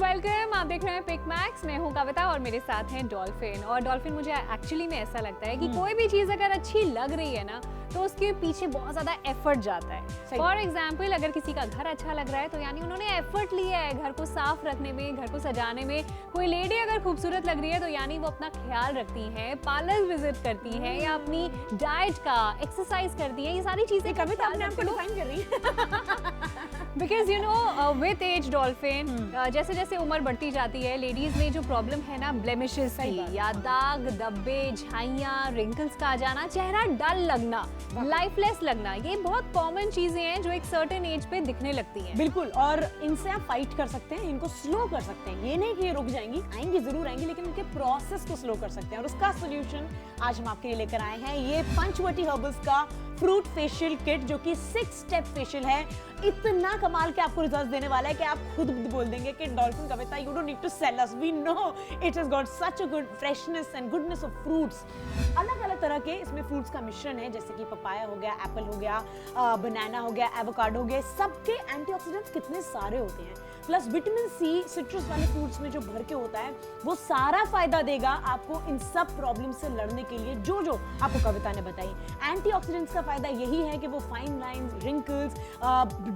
Welcome. आप देख रहे हैं पिक मैक्स। मैं हूं कविता और मेरे साथ हैं डॉल्फिन। और डॉल्फिन, मुझे एक्चुअली में ऐसा लगता है कि कोई भी चीज़ अगर अच्छी लग रही है ना तो उसके पीछे बहुत ज़्यादा एफर्ट जाता है। फॉर एग्जाम्पल, अगर किसी का घर अच्छा लग रहा है तो यानी उन्होंने एफर्ट लिया है घर को साफ रखने में, घर को सजाने में। कोई लेडी अगर खूबसूरत लग रही है तो यानी वो अपना ख्याल रखती है, पार्लर विजिट करती है या अपनी डाइट का एक्सरसाइज करती है। ये सारी चीज़ें कविता अपने आप को डिफाइन कर रही है। Because you know with age dolphin, जैसे जैसे उम्र बढ़ती जाती है, लेडीज में जो प्रॉब्लम है ना ब्लेमिशेस की या दाग धब्बे, झाइयाँ, रिंकल्स का आ जाना, चेहरा डल लगना, लाइफलेस लगना, ये बहुत कॉमन चीजें हैं जो एक सर्टेन एज पे दिखने लगती हैं। बिल्कुल, और इनसे आप फाइट कर सकते हैं, इनको स्लो कर सकते हैं। ये नहीं कि ये रुक जाएंगी, आएंगी जरूर आएंगी, लेकिन उनके प्रोसेस को स्लो कर सकते हैं। और उसका सोल्यूशन आज हम आपके लिए लेकर आए हैं, ये पंचवटी हर्बल्स का फ्रूट फेशियल किट, जो कि 6 स्टेप फेशियल है। इतना कमाल के आपको रिजल्ट देने वाला है कि आप खुद बोल देंगे कि dolphin Kavita, you don't need to sell us, we know it has got such a good freshness and goodness of fruits. अलग अलग तरह के इसमें फ्रूट्स का मिश्रण है, जैसे कि पपाया हो गया, एप्पल हो गया, बनाना हो गया, एवोकाडो हो गया। सबके एंटीऑक्सीडेंट्स कितने सारे होते हैं, प्लस विटामिन सी सिट्रस वाले फ्रूट्स में जो भर के होता है, वो सारा फायदा देगा आपको इन सब प्रॉब्लम से लड़ने के लिए जो जो आपको कविता ने बताई। एंटीऑक्सीडेंट्स का फायदा यही है कि वो फाइन लाइंस, रिंकल्स,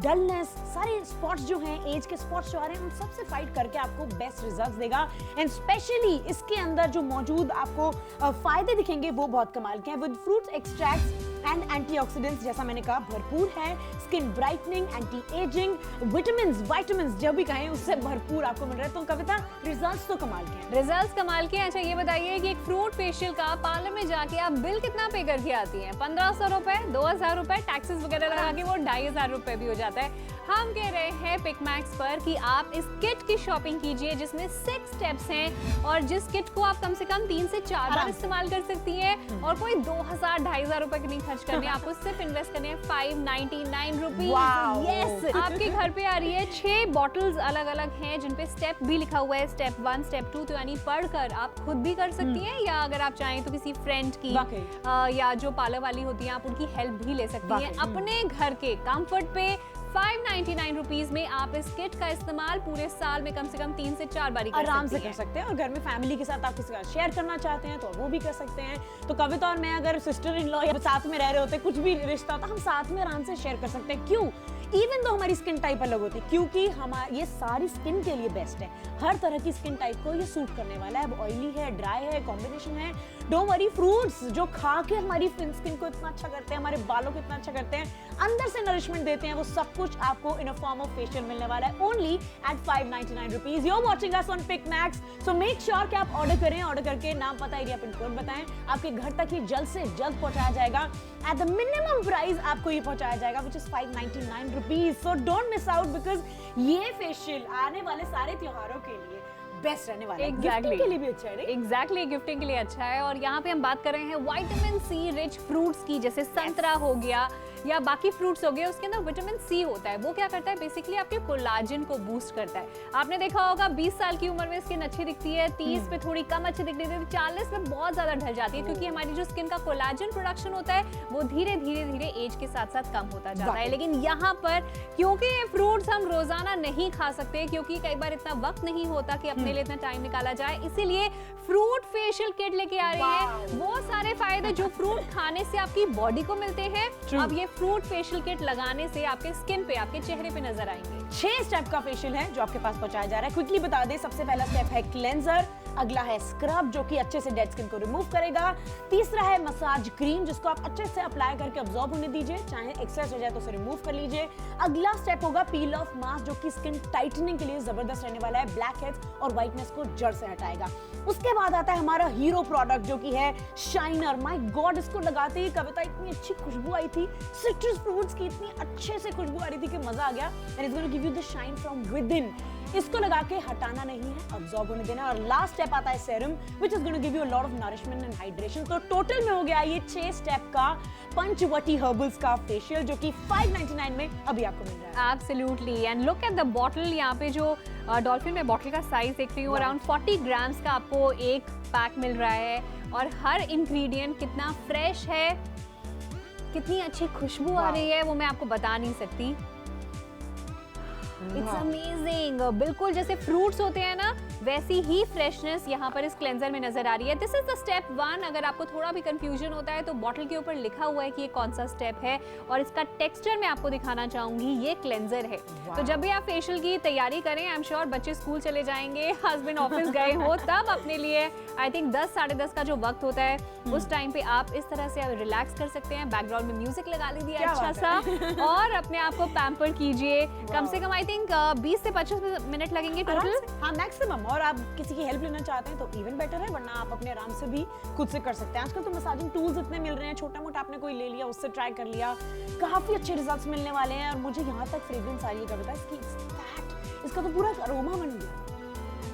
डलनेस, सारे स्पॉट्स जो हैं, एज के स्पॉट्स जो आ रहे हैं, उन सब से फाइट करके आपको बेस्ट रिजल्ट्स देगा। एंड स्पेशली इसके अंदर जो मौजूद आपको फायदे दिखेंगे वो बहुत कमाल के हैं। With fruits extracts and antioxidants, जैसा मैंने कहा, भरपूर है। Skin brightening, anti ageing, vitamins जब भी कहें उससे भरपूर आपको मिल रहा है। तो कविता, रिजल्ट्स तो कमाल के हैं। रिजल्ट्स कमाल के हैं। अच्छा, ये बताइए कि एक फ्रूट फेशियल का पार्लर में जाके आप बिल कितना पे करके आती हैं? 1500 रुपए, 2000 रुपए, टैक्सेस वगैरह लगा के वो 2500 रुपए भी हो जाता है। हम कह रहे हैं पिक मैक्स पर कि आप इस किट की शॉपिंग कीजिए, जिसमें 6 स्टेप्स हैं और जिस किट को आप कम से कम 3 से 4 बार इस्तेमाल कर सकती हैं। और कोई 2000 2500 रुपए की नहीं खर्च करने, आपको सिर्फ इन्वेस्ट करने हैं 599 रुपीज। यस, आपके घर पे आ रही है 6 बॉटल्स अलग अलग हैं जिन पे स्टेप भी लिखा हुआ है, स्टेप 1, स्टेप 2। तो यानी पढ़कर आप खुद भी कर सकती हैं, या अगर आप चाहें तो किसी फ्रेंड की या जो पार्लर वाली होती हैं आप उनकी हेल्प भी ले सकती हैं। अपने घर के कंफर्ट पे 599 रुपीज में आप इस किट का इस्तेमाल पूरे साल में कम से कम 3 से 4 बार आराम से कर सकते हैं। और घर में फैमिली के साथ आप किसी का शेयर करना चाहते हैं तो वो भी कर सकते हैं। तो कविता और मैं अगर सिस्टर इन लॉ या साथ में रह रहे होते, कुछ भी रिश्ता होता, हम साथ में आराम से शेयर कर सकते हैं। क्यों? इवन दो हमारी स्किन टाइप अलग होती है, क्योंकि हमारी ये सारी स्किन के लिए बेस्ट है। हर तरह की स्किन टाइप को ये सूट करने वाला है। अब ऑयली है, ड्राई है, कॉम्बिनेशन है, डोंट वरी। फ्रूट्स जो खा के हमारी स्किन को इतना अच्छा करते हैं, हमारे बालों को इतना अच्छा करते हैं, अंदर से नरिशमेंट देते हैं, वो सब कुछ आपको in a form of facial मिलने वाला है only at 599 rupees. You are watching us on Pick Max, so make sure कि आप ऑर्डर करें। ऑर्डर करके नाम, पता, एरिया, पिन कोड बताएं, आपके घर तक ही जल्द से जल्द पहुंचाया जाएगा। एट द मिनिमम प्राइस आपको ये पहुंचाया जाएगा, which is 599 rupees. So don't miss out, because ये फेशियल आने वाले सारे त्योहारों के लिए बेस्ट रहने वाला है। गिफ्टिंग के लिए भी अच्छा है। एग्जैक्टली, गिफ्टिंग के लिए अच्छा है। और यहाँ पे हम बात कर रहे हैं विटामिन सी रिच फ्रूट्स की, जैसे संतरा हो गया या बाकी फ्रूट्स हो गए, उसके अंदर विटामिन सी होता है। वो क्या करता है, बेसिकली आपके कोलाजन को बूस्ट करता है। आपने देखा होगा 20 साल की उम्र में स्किन अच्छी दिखती है, 30 पे थोड़ी कम अच्छी दिखती है, 40 में बहुत ज्यादा ढल जाती है, क्योंकि हमारी जो स्किन का कोलाजन प्रोडक्शन होता है वो धीरे धीरे एज के साथ साथ कम होता जाता है। लेकिन यहाँ पर क्योंकि ये फ्रूट्स हम रोजाना नहीं खा सकते, क्योंकि कई बार इतना वक्त नहीं होता कि अपने लिए इतना टाइम निकाला जाए, इसीलिए फ्रूट फेशियल किट लेके आ रही है। वो सारे फायदे जो फ्रूट खाने से आपकी बॉडी को मिलते हैं, अब ये फ्रूट फेशियल किट लगाने से आपके स्किन पे, आपके चेहरे पे नजर आएंगे। 6 स्टेप का फेशियल है जो आपके पास पहुंचाया जा रहा है। क्विकली बता दे, सबसे पहला स्टेप है क्लेंजर, अगला है स्क्रब जो कि अच्छे से डेड स्किन को रिमूव करेगा, तीसरा है मसाज क्रीम जिसको आप अच्छे से अप्लाई करके अब्सॉर्ब होने दीजिए, चाहे एक्सेस हो जाए तो उसे रिमूव कर लीजिए। अगला स्टेप होगा पील ऑफ मास्क जो कि स्किन टाइटनिंग के लिए जबरदस्त रहने वाला है, ब्लैक हेड्स और व्हाइटनेस को जड़ से हटाएगा। उसके बाद आता है हमारा हीरो प्रोडक्ट जो कि है शाइनर। माय गॉड, इसको लगाते ही कविता इतनी अच्छी खुशबू आई थी, सिट्रस फ्रूट्स की इतनी अच्छे से खुशबू आ रही थी कि मजा आ गया। And it's gonna give you the shine from with in. इसको लगा के हटाना नहीं है, अब्सॉर्ब होने देना। और लास्ट स्टेप आता है serum, which is gonna give you a lot of nourishment and hydration. तो टोटल में हो गया ये 6 स्टेप का पंचवटी हर्बल्स का फेशियल, जो कि 599 में अभी आपको मिल रहा है। Absolutely, and look at the bottle. यहाँ पे जो डॉल्फिन में बॉटल का साइज देख रही हूँ, अराउंड 40 ग्राम्स का आपको एक पैक मिल रहा है। और हर इंग्रेडिएंट कितना फ्रेश है, कितनी अच्छी खुशबू आ रही है, वो मैं आपको बता नहीं सकती। It's amazing. बिल्कुल जैसे फ्रूट्स होते हैं ना, वैसी ही फ्रेशनेस यहाँ पर इस क्लेंजर में नजर आ रही है। This is the step 1। अगर आपको थोड़ा भी कंफ्यूजन होता है तो बॉटल के ऊपर लिखा हुआ है कि ये कौन सा स्टेप है, और इसका टेक्सचर मैं आपको दिखाना चाहूंगी। ये क्लेंजर है। तो जब भी आप फेशियल की तैयारी करें, आई एम श्योर बच्चे स्कूल चले जाएंगे, हस्बैंड ऑफिस गए हो, तब अपने लिए आई थिंक 10 साढ़े 10 का जो वक्त होता है उस टाइम पे आप इस तरह से रिलैक्स कर सकते हैं। बैकग्राउंड में म्यूजिक लगा लीजिए अच्छा सा, और अपने आप को पैम्पर कीजिए। कम से कम आई थिंक 20 से 25 मिनट लगेंगे टोटल। हाँ मैक्सिमम। और आप किसी की हेल्प लेना चाहते हैं तो इवन बेटर है, वरना आप अपने आराम से भी खुद से कर सकते हैं। आजकल तो मसाजिंग टूल्स इतने मिल रहे हैं, छोटा मोटा आपने कोई ले लिया, उससे ट्राई कर लिया, काफी अच्छे रिजल्ट्स मिलने वाले हैं। और मुझे यहाँ तक फ्रेग्रेंस आ रही है कविता इसकी, इसका तो पूरा अरोमा बन गया।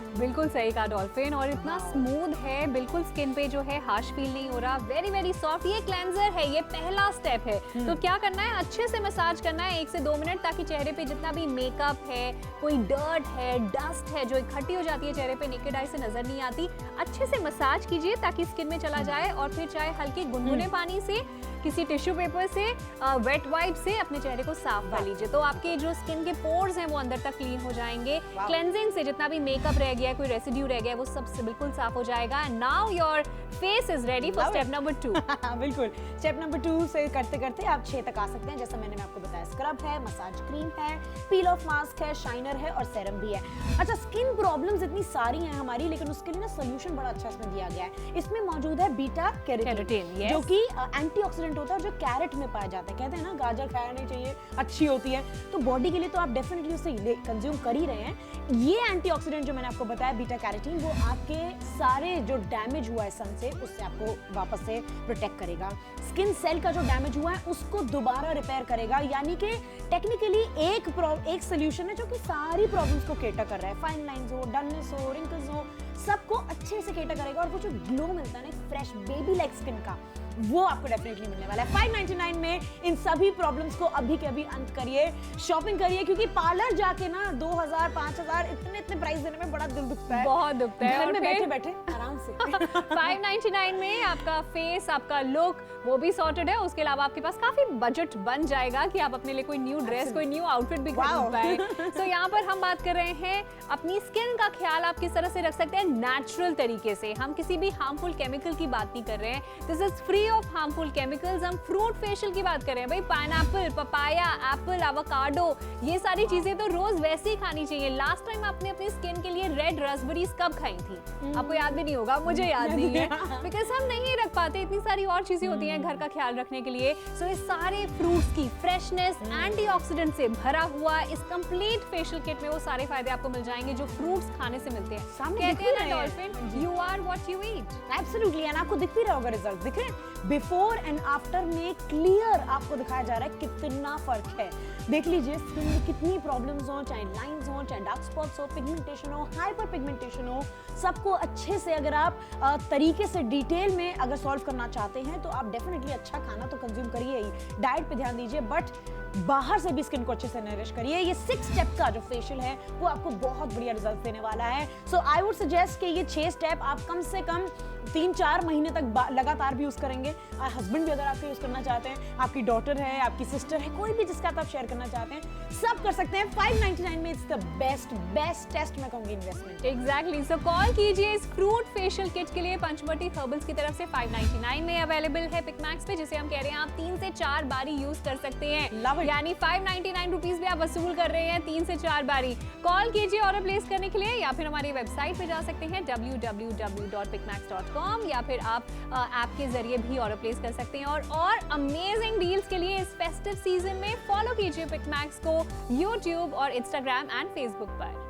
बिल्कुल सही कहा डॉल्फिन, और इतना स्मूथ है, बिल्कुल स्किन पे जो है हार्श फील नहीं हो रहा, वेरी वेरी सॉफ्ट। ये क्लेंजर है, ये पहला स्टेप है। तो क्या करना है, अच्छे से मसाज करना है 1 से 2 मिनट, ताकि चेहरे पे जितना भी मेकअप है, कोई डर्ट है, डस्ट है जो इकट्ठी हो जाती है चेहरे पे, नेकेड आई से नजर नहीं आती, अच्छे से मसाज कीजिए ताकि स्किन में चला जाए। और फिर चाहे हल्के गुनगुने पानी से, किसी टिश्यू पेपर से, वेट वाइप से अपने चेहरे को साफ कर लीजिए। तो आपके जो स्किन के पोर्स हैं वो अंदर तक क्लीन हो जाएंगे। क्लेंजिंग से जितना भी मेकअप रह गया, कोई रेसिड्यू रह गया, वो सब से बिल्कुल साफ हो जाएगा। Now your face is ready for step number 2। बिल्कुल, स्टेप नंबर 2 से करते करते आप 6 तक आ सकते हैं। जैसा मैंने आपको बताया, स्क्रब है, मसाज क्रीम है, पील ऑफ मास्क है, शाइनर है और सेरम भी है। अच्छा, स्किन प्रॉब्लम्स इतनी सारी हैं हमारी, लेकिन उसके लिए ना सोल्यूशन बड़ा अच्छा इसमें दिया गया है। इसमें मौजूद है बीटा कैरोटीन, जो कि एंटीऑक्सीडेंट होता है, जो कैरेट में पाया जाता है। कहते हैं ना गाजर खाया नहीं चाहिए, अच्छी होती है, तो बॉडी के लिए तो आप डेफिनेटली उसे कंज्यूम कर ही रहे हैं। ये एंटीऑक्सीडेंट जो मैंने आपको बताया बीटा कैरोटीन, वो आपके सारे जो डैमेज हुआ है सन से, उससे आपको वापस से प्रोटेक्ट करेगा। स्किन सेल का जो डैमेज हुआ है उसको दोबारा रिपेयर करेगा। यानी कि टेक्निकली एक सोल्यूशन है जो कि सारी प्रॉब्लम्स को केटर कर रहा है। फाइन लाइंस हो, डलनेस हो, रिंकल्स हो, सबको अच्छे से केटर करेगा। और वो जो ग्लो मिलता है ना फ्रेश बेबी लाइक स्किन का, वो आपको डेफिनेटली मिलने वाला है। 599 में इन सभी प्रॉब्लम्स को अभी के अभी अंत करिए, शॉपिंग करिए, क्योंकि पार्लर जाके ना 2000 5000 इतने प्राइस देने में बड़ा दिल दुखता है, बहुत दुखता है। घर में बैठे बैठे आराम से 599 में आपका फेस, आपका लुक वो भी सॉर्टेड है। उसके अलावा आपके पास काफी बजट बन जाएगा कि आप अपने लिए कोई न्यू ड्रेस, कोई न्यू आउटफिट भी खरीद पाए। तो यहाँ पर हम बात कर रहे हैं अपनी स्किन का ख्याल आप किस तरह से रख सकते हैं नेचुरल तरीके से। हम किसी भी हार्मफुल केमिकल की बात नहीं कर रहे हैं। This is free of harmful chemicals. हम फ्रूट फेशियल की बात कर रहे हैं भाई। पाइनएप्पल, पपाया, एप्पल, एवोकाडो, ये सारी चीजें तो रोज वैसे ही खानी चाहिए। लास्ट टाइम आपने अपनी स्किन के लिए रेड रास्पबेरीज कब खाई थी? आपको याद भी नहीं होगा, मुझे याद नहीं है, बिकॉज हम नहीं रख पाते। इतनी सारी और चीजें होती हैं घर का ख्याल रखने के लिए। सो इस सारे फ्रूट्स की फ्रेशनेस, एंटीऑक्सीडेंट से भरा हुआ इस कंप्लीट फेशियल किट में वो सारे फायदे आपको मिल जाएंगे जो फ्रूट्स खाने से मिलते हैं। कहते हैं ना Dolphin, you are what you eat. Absolutely, and आपको दिख भी रहा होगा रिजल्ट, दिख रहे हैं बिफोर एंड आफ्टर में क्लियर आपको दिखाया जा रहा है कितना फर्क है। देख लीजिए स्किन में कितनी प्रॉब्लम्स हो, चाहे लाइंस हो, चाहे डार्क स्पॉट्स हो, पिगमेंटेशन हो, हाइपर पिगमेंटेशन हो, सबको अच्छे से अगर आप तरीके से डिटेल में अगर सॉल्व करना चाहते हैं तो आप डेफिनेटली अच्छा खाना तो कंज्यूम करिए ही, डाइट पे ध्यान दीजिए, बट बाहर से भी स्किन को अच्छे से नरिश करिए। ये 6 स्टेप का जो फेशियल है वो आपको बहुत बढ़िया रिजल्ट देने वाला है। सो आई वुड सजेस्ट कि ये 6 स्टेप आप कम से कम 3-4 महीने तक लगातार भी यूज करेंगे। हस्बैंड भी अगर आपके यूज करना चाहते हैं, आपकी डॉटर है, आपकी सिस्टर है, कोई भी जिसका आप शेयर करना चाहते हैं, सब कर सकते हैं। 599 में इट्स द बेस्ट टेस्ट मैं कहूंगी इन्वेस्टमेंट। एग्जैक्टली, सो कॉल कीजिए इस फ्रूट फेशियल किट के लिए। पंचवटी हर्बल्स की तरफ से 599 में अवेलेबल है पिकमैक्स पे, जिसे हम कह रहे हैं आप 3 से 4 बारी यूज कर सकते हैं। यानी 599 रुपीज भी आप वसूल कर रहे हैं 3 से 4 बारी। कॉल कीजिए ऑर्डर प्लेस करने के लिए, या फिर हमारी वेबसाइट पे जा सकते हैं www.picmax.com, या फिर आप ऐप के जरिए भी ऑर्डर प्लेस कर सकते हैं। और अमेजिंग डील्स के लिए इस फेस्टिव सीजन में फॉलो कीजिए पिकमैक्स को यूट्यूब और इंस्टाग्राम एंड फेसबुक पर।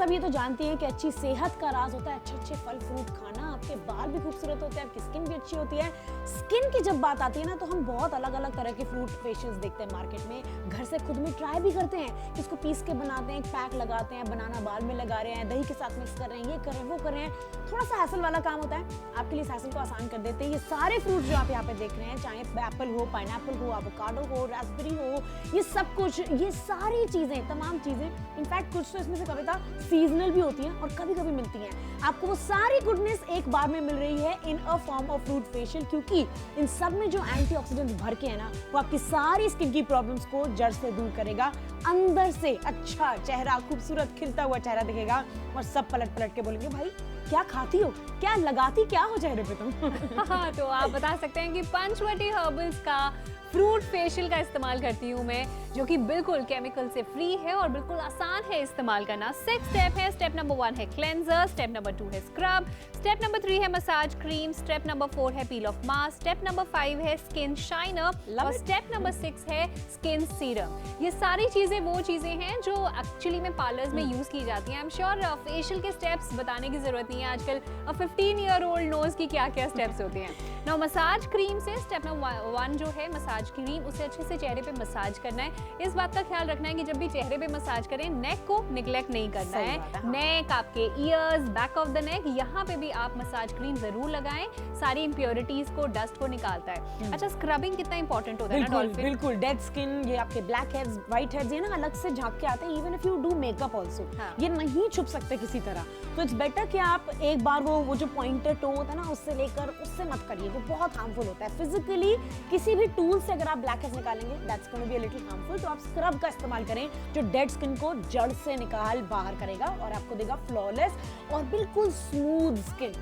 सब ये तो जानती हैं कि अच्छी सेहत का राज होता है अच्छे अच्छे फल फ्रूट खाना, आपके बाल भी खूबसूरत होते हैं, आपकी स्किन भी अच्छी होती है। स्किन की जब बात आती है ना, तो हम बहुत अलग अलग तरह के फ्रूट फेशियल्स देखते हैं मार्केट में, घर से खुद में ट्राई भी करते हैं, इसको पीस के बनाते हैं, एक पैक लगाते हैं, बनाना बाल में लगा रहे हैं, दही के साथ मिक्स कर रहे हैं, ये कर रहे हैं, वो कर रहे हैं। थोड़ा सा हैसल वाला काम होता है, आपके लिए हैसल को आसान कर देते हैं ये सारे फ्रूट जो आप यहाँ पे देख रहे हैं, चाहे एप्पल हो, पाइनएप्पल हो, एवोकाडो हो, रास्पबेरी हो, ये सब कुछ, ये सारी चीजें, तमाम चीजें, इनफैक्ट कुछ तो इसमें से कविता सीजनल भी होती हैं और कभी कभी मिलती हैं। आपको वो सारी गुडनेस एक बार में मिल रही है in a form of fruit facial, क्योंकि इन सब में जो एंटीऑक्सीडेंट्स भर के है ना, वो आपकी सारी स्किन की प्रॉब्लम्स को जड़ से दूर करेगा, अंदर से अच्छा चेहरा, खूबसूरत खिलता हुआ चेहरा दिखेगा, और सब पलट पलट के बोलेंगे भाई क्या खाती हो, क्या लगाती क्या हो चेहरे पे तुम। हाँ, तो आप बता सकते हैं कि पंचवटी हर्बल्स का फ्रूट फेशियल का इस्तेमाल करती हूँ मैं, जो कि बिल्कुल केमिकल से फ्री है और बिल्कुल आसान है इस्तेमाल करना। 6 स्टेप है। स्टेप नंबर 1 है क्लेंजर, स्टेप नंबर 2 है स्क्रब, स्टेप नंबर 3 है मसाज क्रीम, स्टेप नंबर 4 है पील ऑफ मास्क, स्टेप नंबर 5 है स्किन शाइनर और स्टेप नंबर 6 है स्किन सीरम। ये सारी चीजें वो चीजें हैं जो एक्चुअली में पार्लर्स में यूज की जाती हैं। आई एम श्योर फेशियल के स्टेप्स बताने की जरूरत नहीं है, आजकल 15-year-old नोज की क्या क्या स्टेप्स होती हैं। नाउ मसाज क्रीम से स्टेप नंबर 1 जो है मसाज क्रीम, उसे अच्छे से चेहरे पे मसाज करना है। इस बात का ख्याल रखना है कि जब भी चेहरे पे मसाज करें, नेक को निगलेक्ट नहीं करना है। हाँ। नेक, आपके years, back of the neck, यहाँ पे भी आप मसाज क्रीम जरूर लगाएं, सारी इंप्योरिटीज को, डस्ट को निकालता है। अच्छा, स्क्रबिंग कितना इंपॉर्टेंट होता है ना डॉल्फिन? बिल्कुल, डेड स्किन, ये आपके ब्लैक हेड्स, व्हाइट हेड्स, ये ना अलग से झांक के आते हैं, even if you do makeup also, ये नहीं छुप सकते किसी तरह। तो इट्स बेटर कि आप एक बार वो जो पॉइंटर टो होता है ना, उससे लेकर उससे मत करिए, वो बहुत हार्मफुल होता है। फिजिकली किसी भी टूल से अगर आप ब्लैक हेड्स निकालेंगे, that's gonna be a little harmful. तो आप स्क्रब का इस्तेमाल करें, जो डेड स्किन को जड़ से निकाल बाहर करेगा और आपको देगा फ्लॉलेस और बिल्कुल स्मूथ स्किन।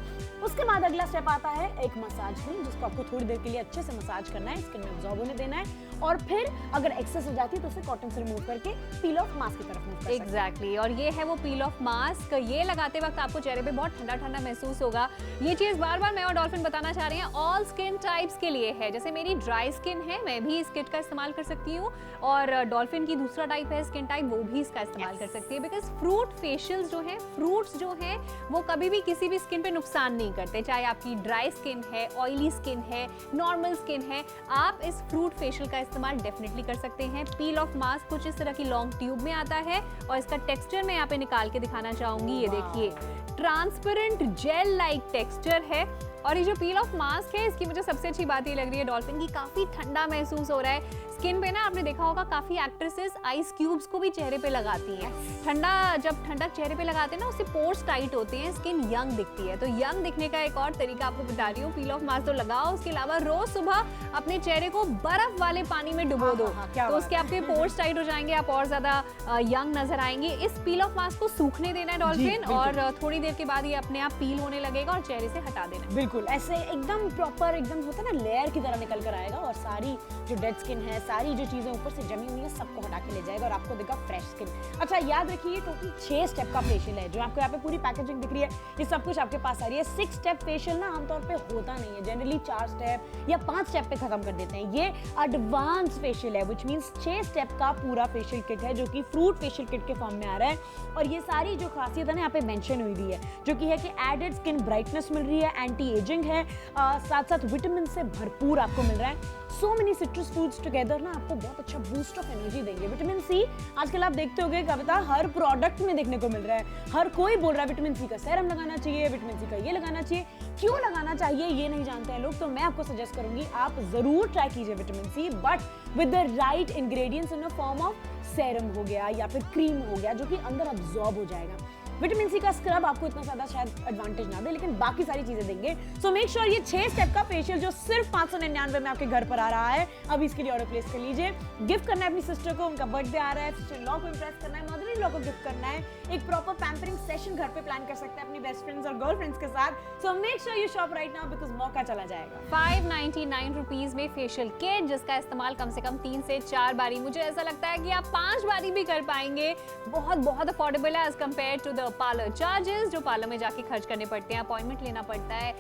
उसके बाद अगला स्टेप आता है एक मसाज क्रीम, जिसको आपको थोड़ी देर के लिए अच्छे से मसाज करना है, स्किन में अब्सॉर्ब होने देना है, और फिर अगर एक्सेस हो जाती है तो उसे कॉटन से रिमूव करके पील ऑफ मास्क की तरफ मूव कर सकते हैं। एग्जैक्टली, और ये है वो पील ऑफ मास्क। ये लगाते वक्त आपको चेहरे पे बहुत ठंडा ठंडा महसूस होगा। ये चीज बार बार मैं और डॉल्फिन बताना चाह रहे हैं, ऑल स्किन टाइप्स के लिए है। जैसे मेरी ड्राई स्किन है, मैं भी इस किट का इस्तेमाल कर सकती हूँ, और डॉल्फिन की दूसरा टाइप है स्किन टाइप, वो भी इसका इस्तेमाल कर सकती है। बिकॉज फ्रूट फेशियल्स जो है, फ्रूट्स जो है, वो कभी भी किसी भी स्किन पे नुकसान नहीं करते। चाहे आपकी ड्राई स्किन है, ऑयली स्किन है, नॉर्मल स्किन है, आप इस फ्रूट फेशियल का इस्तेमाल डेफिनेटली कर सकते हैं। पील ऑफ मास्क कुछ इस तरह की लॉन्ग ट्यूब में आता है, और इसका टेक्सचर मैं यहाँ पे निकाल के दिखाना चाहूंगी। ये देखिए, ट्रांसपेरेंट जेल लाइक टेक्सचर है। और ये जो पील ऑफ मास्क है, इसकी मुझे सबसे अच्छी बात ये लग रही है डॉल्फिन की, काफी ठंडा महसूस हो रहा है स्किन पे ना। आपने देखा होगा काफी एक्ट्रेसेस आइस क्यूब्स को भी चेहरे पे लगाती हैं। ठंडा, जब ठंडक चेहरे पे लगाते हैं ना, उससे पोर्स टाइट होते हैं, स्किन यंग दिखती है। तो यंग दिखने का एक और तरीका आपको बता रही हूँ, पील ऑफ मास्क तो लगाओ, उसके अलावा रोज सुबह अपने चेहरे को बर्फ वाले पानी में डुबो दो, तो उसके आपके पोर्स टाइट हो जाएंगे, आप और ज्यादा यंग नजर आएंगे। इस पील ऑफ मास्क को सूखने देना है डॉल्फिन, और थोड़ी देर के बाद ये अपने आप पील होने लगेगा और चेहरे से हटा देना। बिल्कुल ऐसे एकदम प्रॉपर, एकदम होता है ना लेयर की तरह निकल कर आएगा, और सारी जो डेड स्किन है, सारी जो चीजें ऊपर से जमी हुई है, सबको हटा के ले जाएगा और आपको देगा फ्रेश स्किन। अच्छा, याद रखिए टोटल 6 स्टेप का फेशियल है, जो आपको यहाँ पे पूरी पैकेजिंग दिख रही है, ये सब कुछ आपके पास आ रही है। 6 स्टेप फेशियल ना आमतौर पे होता नहीं है, जनरली 4 स्टेप या 5 स्टेप पे खत्म कर देते हैं। ये एडवांस फेशियल है, व्हिच मींस 6 स्टेप का पूरा फेशियल किट है, जो कि फ्रूट फेशियल किट के फॉर्म में आ रहा है। और ये सारी जो खासियत है ना यहाँ पे मेंशन हुई है, जो कि है कि एडेड स्किन ब्राइटनेस मिल रही है, एंटी एजिंग है, साथ साथ विटामिन से भरपूर आपको मिल रहा है। So many citrus fruits together ना आपको बहुत अच्छा बूस्ट ऑफ एनर्जी देंगे। विटामिन सी आजकल आप देखते होंगे कविता, हर प्रोडक्ट में देखने को मिल रहा है। हर कोई बोल रहा है विटामिन सी का सेरम लगाना चाहिए, विटामिन सी का ये लगाना चाहिए। क्यों लगाना चाहिए ये नहीं जानते हैं लोग, तो मैं आपको सजेस्ट करूंगी आप जरूर ट्राई कीजिए vitamin C, but with the right ingredients in a form of serum हो गया या फिर क्रीम हो गया, जो कि अंदर अब्सॉर्ब हो जाएगा। विटामिन सी का स्क्रब आपको इतना ज्यादा शायद एडवांटेज ना दे, लेकिन बाकी सारी चीजें देंगे। सो मेक श्योर ये 6 स्टेप का फेशियल जो सिर्फ 599 में आपके घर पर आ रहा है, अब इसके लिए ऑर्डर प्लेस कर लीजिए। गिफ्ट करना है अपनी सिस्टर को, उनका बर्थडे आ रहा है, सिस्टर इन लॉ को इंप्रेस करना है, मदर इन लॉ को गिफ्ट करना है, एक प्रॉपर पैम्परिंग सेशन घर पे प्लान कर सकते हैं अपनी बेस्ट फ्रेंड्स और गर्लफ्रेंड्स के साथ। सो make sure you shop right now, because मौका चला जाएगा। 599 रुपीज में फेशियल किट, जिसका इस्तेमाल कम से कम 3 से 4 बारी, मुझे ऐसा लगता है कि आप 5 बारी भी कर पाएंगे। बहुत बहुत अफोर्डेबल है as compare to the parlour charges, जो पार्लर में जाके खर्च करने पड़ते हैं, अपॉइंटमेंट लेना पड़ता है,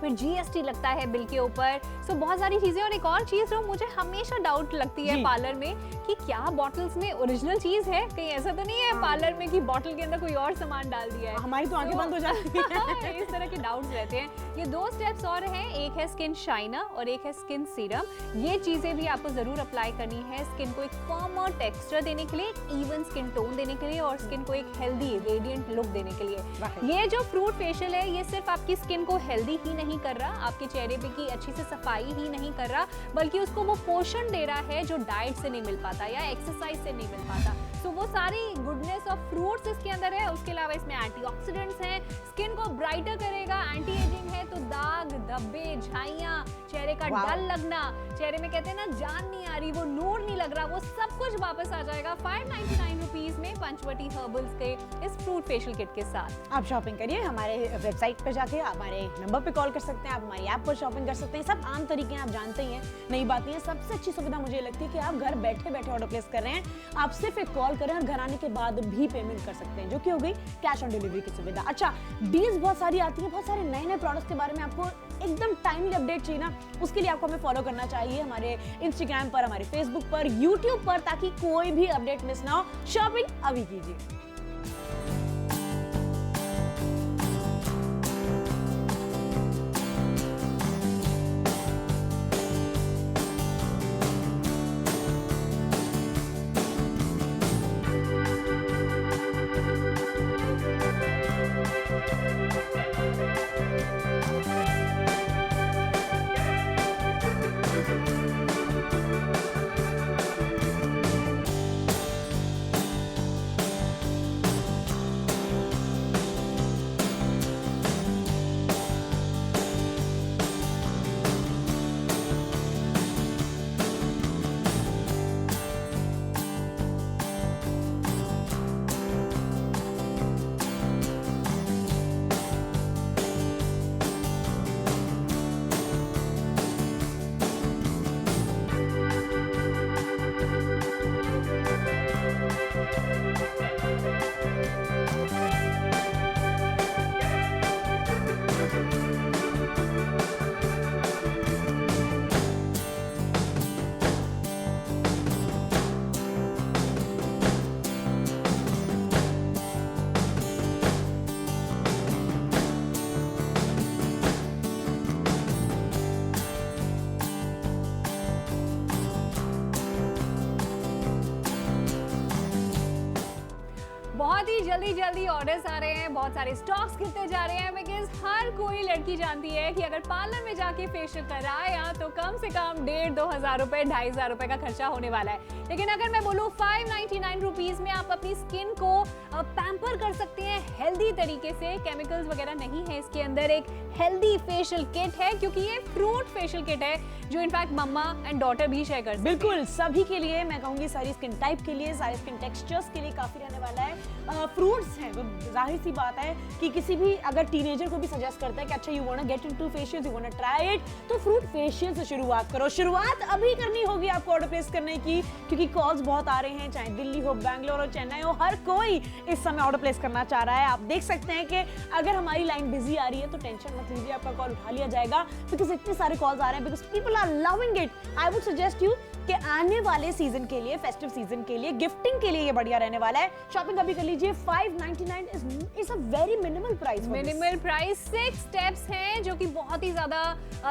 फिर जीएसटी लगता है बिल के ऊपर। सो बहुत सारी चीजें। और एक और चीज जो मुझे हमेशा डाउट लगती है पार्लर में, कि क्या बॉटल्स में ओरिजिनल चीज है, कहीं ऐसा तो नहीं नहीं है पार्लर में कि बॉटल के अंदर कोई और सामान डाल दिया है। हमारी तो आंखें बंद हो जाती हैं। इस तरह के डाउट्स रहते हैं। ये 2 स्टेप्स और हैं, एक है स्किन शाइनर और एक है स्किन सीरम। ये चीजें भी आपको जरूर अप्लाई करनी है स्किन को एक फर्मर टेक्सचर देने के लिए, एक इवन स्किन टोन देने के लिए और स्किन को एक हेल्दी रेडिएंट लुक देने के लिए। ये जो फ्रूट फेशियल है ये सिर्फ आपकी स्किन को हेल्दी ही नहीं कर रहा, आपके चेहरे पे की अच्छी से सफाई ही नहीं कर रहा, बल्कि उसको वो पोषण दे रहा है जो डाइट से नहीं मिल पाता या एक्सरसाइज से नहीं मिल पाता। तो वो सारी गुडनेस ऑफ फ्रूट्स इसके अंदर है। उसके अलावा इसमें एंटीऑक्सीडेंट्स हैं, स्किन को ब्राइटर करेगा, एंटी एजिंग है, तो दाग, धब्बे, झाइयां, चेहरे का डल लगना, चेहरे में कहते हैं ना जान नहीं आ रही, वो नूर नहीं लग रहा, वो सब कुछ वापस आ जाएगा 599 रुपीज में पंचवटी हर्बल्स के इस फ्रूट फेशियल किट के साथ। आप शॉपिंग करिए, हमारे वेबसाइट पर जाके आप हमारे नंबर पे कॉल कर सकते हैं, आप हमारी ऐप पर शॉपिंग कर सकते हैं। सब आम तरीके हैं, आप जानते ही हैं, नई बात नहीं है। सबसे अच्छी सुविधा मुझे लगती है कि आप घर बैठे बैठे ऑर्डर प्लेस कर रहे हैं, आप सिर्फ एक कॉल करें और घर आने के बाद भी पेमेंट कर सकते हैं, जो कि हो गई कैश ऑन डिलीवरी की सुविधा। अच्छा, डील्स बहुत सारी आती है, बहुत सारे नए नए प्रोडक्ट्स के बारे में आपको एकदम टाइमली अपडेट चाहिए ना, उसके लिए आपको हमें फॉलो करना चाहिए हमारे इंस्टाग्राम पर, हमारे फेसबुक पर, यूट्यूब पर, ताकि कोई भी अपडेट मिस ना हो। शॉपिंग अभी कीजिए। बहुत ही जल्दी जल्दी ऑर्डर्स आ रहे हैं, बहुत सारे स्टॉक्स गिरते जा रहे हैं, बिकॉज हर कोई लड़की जानती है कि अगर पार्लर में जाके फेशियल कराया तो कम से कम 1,500-2 हज़ार रुपए, 2,500 रुपए का खर्चा होने वाला है। लेकिन अगर मैं बोलूँ 599 रुपीज में आप अपनी स्किन को पैम्पर कर सकते हैं हेल्दी तरीके से, केमिकल्स वगैरह नहीं है इसके अंदर, एक हेल्दी फेशियल किट है, क्योंकि ये फ्रूट फेशियल किट है जो इनफैक्ट मम्मा एंड डॉटर भी शेयर कर सकते हैं। बिल्कुल सभी के लिए, मैं कहूंगी सारी स्किन टाइप के लिए, सारे स्किन टेक्सचर्स के लिए काफी रहने वाला है। फ्रूट्स हैं, तो जाहिर सी बात है कि किसी भी अगर टीनेजर को भी सजेस्ट करता है कि अच्छा you want to get into facials, you want to try it, तो फ्रूट फेशियल से शुरुआत करो। शुरुआत अभी करनी होगी आपको ऑर्डर प्लेस करने की, क्योंकि कॉल्स बहुत आ रहे हैं, चाहे दिल्ली हो, बैंगलोर हो, चेन्नई हो, हर कोई इस समय ऑर्डर प्लेस करना चाह रहा है। आप देख सकते हैं कि अगर हमारी लाइन बिजी आ रही है तो टेंशन मत लीजिए, आपका कॉल उठा लिया जाएगा, बिकॉज इतने सारे कॉल्स आ रहे हैं, because people are loving it. I would suggest you कि आने वाले सीजन के लिए, फेस्टिव सीजन के लिए, गिफ्टिंग के लिए ये बढ़िया रहने वाला है। शॉपिंग अभी कर लीजिए। 599 is a very minimal price. Minimal price. 6 steps हैं जो कि बहुत ही ज्यादा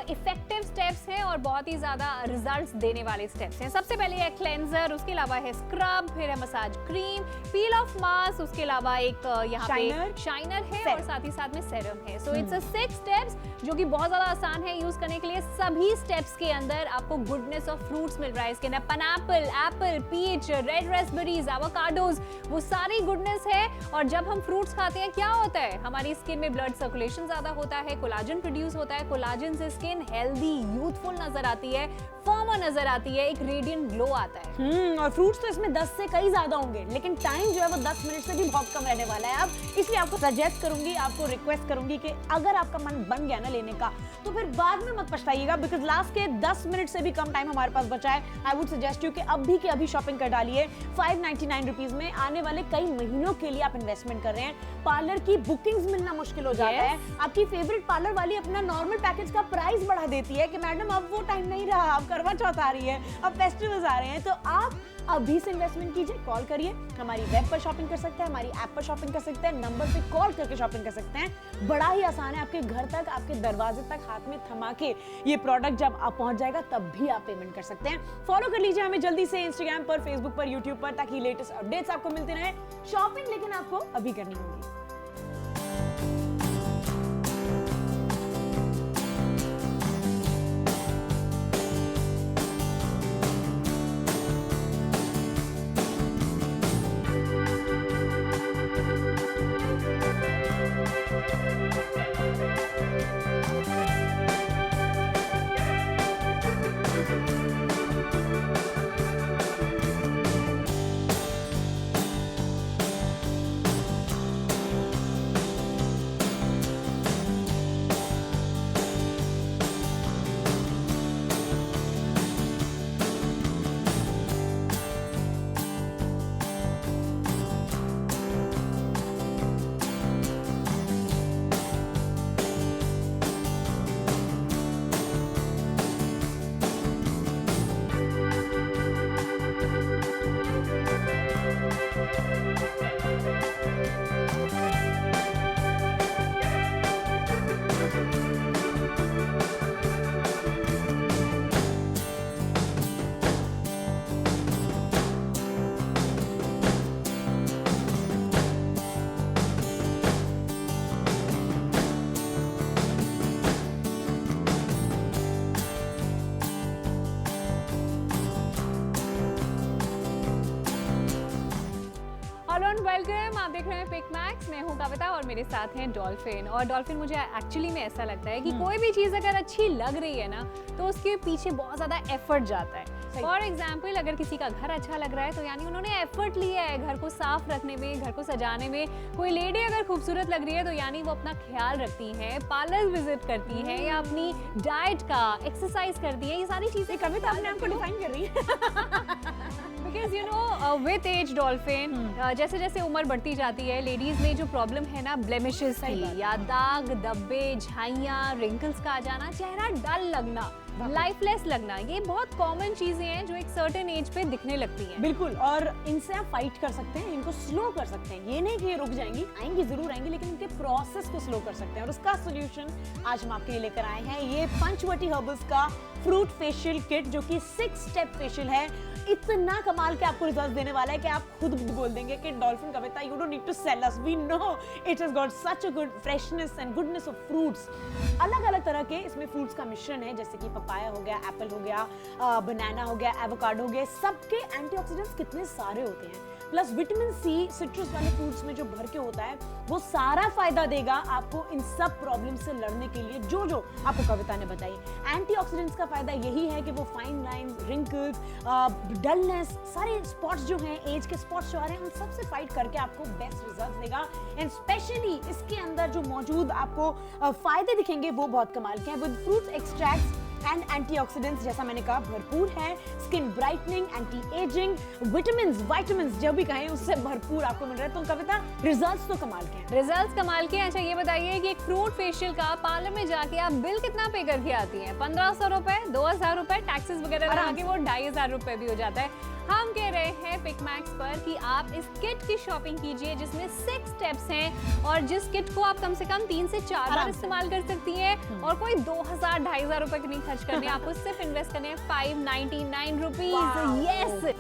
इफेक्टिव स्टेप्स हैं और बहुत ही ज्यादा रिजल्ट्स देने वाले स्टेप्स हैं। सबसे पहले है क्लेंजर, उसके अलावा है स्क्रब, फिर है massage cream, peel of mask, उसके अलावा एक यहाँ पे शाइनर है और साथ ही साथ में सेरम है। सो इट्स अ 6 स्टेप्स जो कि बहुत ज्यादा आसान है यूज करने के लिए। सभी स्टेप्स के अंदर आपको गुडनेस ऑफ फ्रूट्स मिल रहा है। इसके अंदर pineapple, apple, peach, red raspberries, avocados, वो सारी गुडनेस है। और जब हम फ्रूट्स खाते हैं क्या होता है, हमारी स्किन में ब्लड सर्कुलेशन ज्यादा होता है, कोलाजन प्रोड्यूस होता है, कोलाजन से स्किन हेल्दी, यूथफुल नजर आती है, फर्मर नजर आती है, एक रेडिएंट ग्लो आता है। और फ्रूट्स तो इसमें 10 से कई ज्यादा होंगे, लेकिन टाइम जो है वो 10 मिनट से भी बहुत कम रहने वाला है। अब इसलिए आपको सजेस्ट करूंगी, आपको रिक्वेस्ट करूंगी कि अगर आपका मन बन गया ना लेने का, तो फिर बाद में मत पछताइएगा, बिकॉज लास्ट के 10 मिनट से भी कम टाइम हमारे पास बचा है। आई वुड सजेस्ट यू कि अभी के अभी शॉपिंग कर डालिए। 599 रुपीज में आने वाले कई महीनों के लिए आप इन्वेस्टमेंट कर रहे हैं। पार्लर की बुकिंग्स मिलना मुश्किल हो जाता है। आपकी फेवरेट पार्लर वाली अपना नॉर्मल पैकेज का प्राइस बढ़ा देती है कि मैडम अब वो टाइम नहीं रहा, अब करवा चौथ आ रही है, अब फेस्टिवल्स आ रहे हैं, तो आप अभी से इन्वेस्टमेंट कीजिए, कॉल करिए, हमारी वेब पर शॉपिंग कर सकते हैं, हमारी ऐप पर शॉपिंग कर सकते हैं, नंबर पे कॉल करके शॉपिंग कर सकते हैं। बड़ा ही आसान है, आपके घर तक, आपके दरवाजे तक हाथ में थमा के ये प्रोडक्ट जब आप पहुंच जाएगा तब भी आप पेमेंट कर सकते हैं। फॉलो कर लीजिए हमें जल्दी से इंस्टाग्राम पर, फेसबुक पर, यूट्यूब पर, ताकि लेटेस्ट अपडेट्स आपको मिलते रहे। शॉपिंग लेकिन आपको अभी करनी होगी। वेलकम, आप देख रहे हैं पिक मैक्स। मैं हूं कविता और मेरे साथ हैं डॉल्फिन। और डॉल्फिन, मुझे एक्चुअली में ऐसा लगता है कि कोई भी चीज़ अगर अच्छी लग रही है ना तो उसके पीछे बहुत ज़्यादा एफर्ट जाता है। फॉर एग्जाम्पल, अगर किसी का घर अच्छा लग रहा है तो यानी उन्होंने एफर्ट लिया है घर को साफ रखने में, घर को सजाने में। कोई लेडी अगर खूबसूरत लग रही है तो यानी वो अपना ख्याल रखती है, पार्लर विजिट करती है या अपनी डाइट का एक्सरसाइज करती है। ये सारी चीजें कविता अपने आप को डिफाइन कर रही है। Because you know with age dolphin, जैसे जैसे उम्र बढ़ती जाती है, लेडीज में जो प्रॉब्लम है ना ब्लेमिशेस की, या दाग धब्बे, झाइयाँ, रिंकल्स का आ जाना, चेहरा डल लगना, लाइफलेस लगना, ये बहुत कॉमन चीजें हैं जो एक सर्टेन एज पे दिखने लगती हैं। बिल्कुल, और इनसे आप फाइट कर सकते हैं, इनको स्लो कर सकते हैं। ये नहीं कि ये रुक जाएंगी, आएंगी जरूर आएंगी, लेकिन उनके प्रोसेस को स्लो कर सकते हैं। और उसका सोल्यूशन आज हम आपके लिए लेकर आए हैं, ये पंचवटी हर्बल्स का फ्रूट फेशियल किट, जो कि 6 स्टेप फेशियल है। इतना कमाल के आपको रिजल्ट देने वाला है कि आप खुद बोल देंगे कि dolphin Kavita, you don't need to sell us, we know it has got such a good freshness and goodness of fruits. अलग अलग तरह के इसमें फ्रूट्स का मिश्रण है, जैसे कि पपाया हो गया, एप्पल हो गया, बनाना हो गया, एवोकाडो हो गया। सबके एंटीऑक्सीडेंट्स कितने सारे होते हैं, प्लस विटामिन सी सिट्रस वाले फ्रूट्स में जो भर के होता है, वो सारा फायदा देगा आपको इन सब प्रॉब्लम से लड़ने के लिए जो जो आपको कविता ने बताई। एंटीऑक्सीडेंट्स का फायदा यही है कि वो फाइन लाइंस, रिंकल्स, डलनेस, सारे स्पॉट्स जो हैं, एज के स्पॉट्स जो आ रहे हैं, उन सब से फाइट करके आपको बेस्ट रिजल्ट देगा। एंड स्पेशली इसके अंदर जो मौजूद आपको फायदे दिखेंगे वो बहुत कमाल के हैं। With fruit extracts and antioxidants, जैसा मैंने कहा, भरपूर है। Skin brightening, anti ageing, vitamins जो भी कहें उससे भरपूर आपको मिल रहा है। तो कविता, रिजल्ट्स तो कमाल के हैं। रिजल्ट्स कमाल के हैं। अच्छा, ये बताइए कि एक फ्रूट फेशियल का पार्लर में जाके आप बिल कितना पे करके आती हैं? 1500 रुपए, 2000 रुपए, टैक्सेस वगैरह लगा के वो 2500 रुपए भी हो जाता है। हम कह रहे हैं पिक मैक्स पर कि आप इस किट की शॉपिंग कीजिए, जिसमें 6 स्टेप्स हैं, और जिस किट को आप कम से कम 3 से 4 बार इस्तेमाल कर सकती हैं। और कोई 2000, 2500 रुपए की नहीं खर्च करने, आपको सिर्फ इन्वेस्ट करने हैं 599 रुपीज। यस।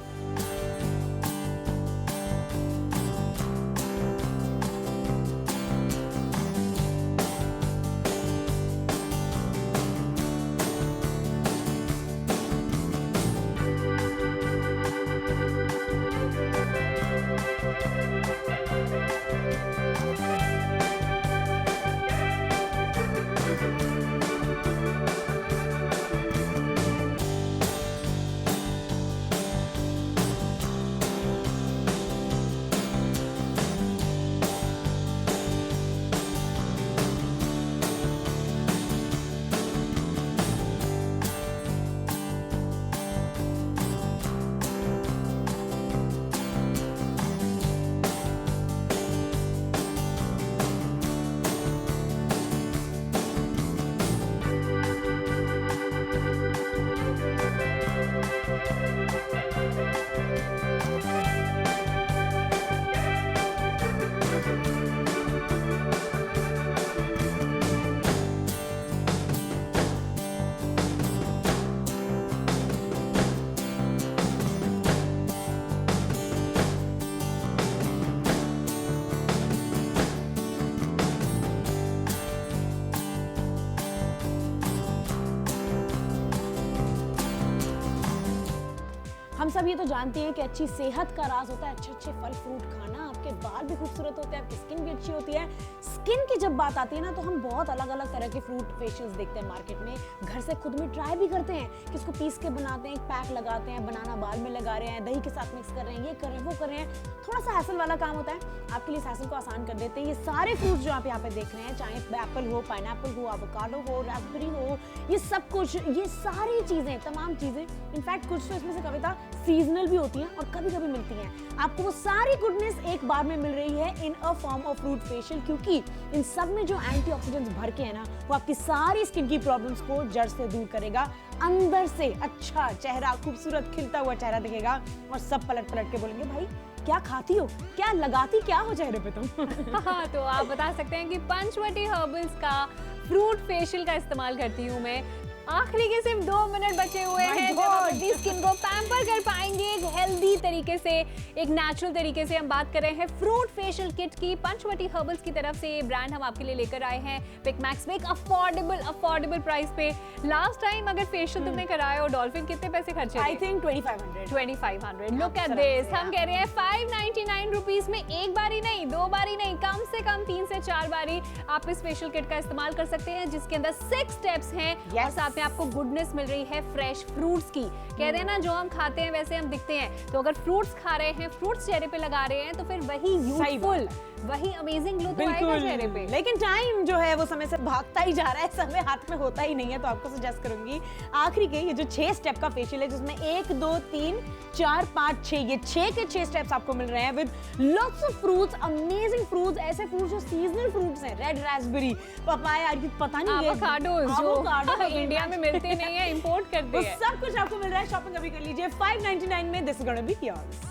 हम सब ये तो जानते हैं कि अच्छी सेहत का राज होता है अच्छे अच्छे फल फ्रूट खाना, आपके बाल भी खूबसूरत होते हैं, आपकी स्किन भी अच्छी होती है। स्किन की जब बात आती है ना, तो हम बहुत अलग अलग तरह के फ्रूट फेशियल्स देखते हैं मार्केट में, घर से खुद में ट्राई भी करते हैं कि इसको पीस के बनाते हैं, एक पैक लगाते हैं, बनाना बाल में लगा रहे हैं, दही के साथ मिक्स कर रहे हैं, ये कर रहे हैं, वो कर रहे हैं। थोड़ा सा हैसल वाला काम होता है, आपके लिए इस हैसल को आसान कर देते हैं। ये सारे फ्रूट्स जो आप यहाँ पे देख रहे हैं, चाहे एप्पल हो, पाइनएप्पल हो, एवोकाडो हो, रास्पबेरी हो, ये सब कुछ, ये सारी चीजें, तमाम चीजें, इनफैक्ट कुछ तो इसमें से कविता सीजनल भी होती हैं और कभी कभी मिलती हैं। आपको वो सारी गुडनेस एक बार में मिल रही है in a form of fruit facial, क्योंकि इन सब में जो एंटीऑक्सीडेंट्स भर के है ना, वो आपकी सारी स्किन की प्रॉब्लम्स को जड़ से दूर करेगा, अंदर से अच्छा चेहरा, खूबसूरत खिलता हुआ चेहरा दिखेगा। और सब पलट पलट के बोलेंगे, भाई क्या खाती हो, क्या लगाती क्या हो चेहरे पे तुम। हाँ, तो आप बता सकते हैं कि पंचवटी हर्बल्स का फ्रूट फेशियल का इस्तेमाल करती हूँ मैं। आखिरी के सिर्फ 2 मिनट बचे हुए हैं जब आप अपनी स्किन को पैम्पर कर पाएंगे एक हेल्दी तरीके से, एक नेचुरल तरीके से। हम बात कर रहे हैं फ्रूट फेशियल किट की। पंचवटी हर्बल्स की तरफ से ये ब्रांड हम आपके लिए लेकर आए हैं पिकमैक्स में एक अफोर्डेबल प्राइस पे। लास्ट टाइम अगर फेशियल तुमने कराया हो डॉल्फिन, कितने पैसे खर्चे? I think 2500। Look at this, हम कह रहे हैं 599 रुपीज में एक बारी नहीं, 2 बारी नहीं, कम से कम 3 से 4 बारी आप इस फेशियल किट का इस्तेमाल कर सकते हैं, जिसके अंदर 6 स्टेप्स हैं और साथ में आपको गुडनेस मिल रही है फ्रेश फ्रूट्स की। कह रहे हैं ना, जो हम खाते हैं वैसे हम दिखते हैं, तो अगर फ्रूट्स खा रहे हैं, फ्रूट्स चेहरे पे लगा रहे हैं, तो फिर वही यूथफुल, वही अमेजिंग ग्लो तो आएगा चेहरे पे। लेकिन टाइम जो है वो समय से भागता ही जा रहा है, समय हाथ में होता ही नहीं है, तो आपको सजेस्ट करूंगी आखिरी के ये जो 6 स्टेप का फेशियल है, जिसमें 1 2 3 4 5 6, ये 6 के 6 स्टेप्स आपको मिल रहे हैं with lots of fruits, amazing fruits, ऐसे फ्रूट्स जो सीजनल फ्रूट्स हैं, रेड रास्पबेरी, पपाया, पता नहीं ये एवोकाडोस जो इंडिया में मिलते नहीं है, इंपोर्ट करते हैं, सब कुछ आपको मिल रहा है। शॉपिंग अभी कर लीजिए 599 में। This is gonna be yours.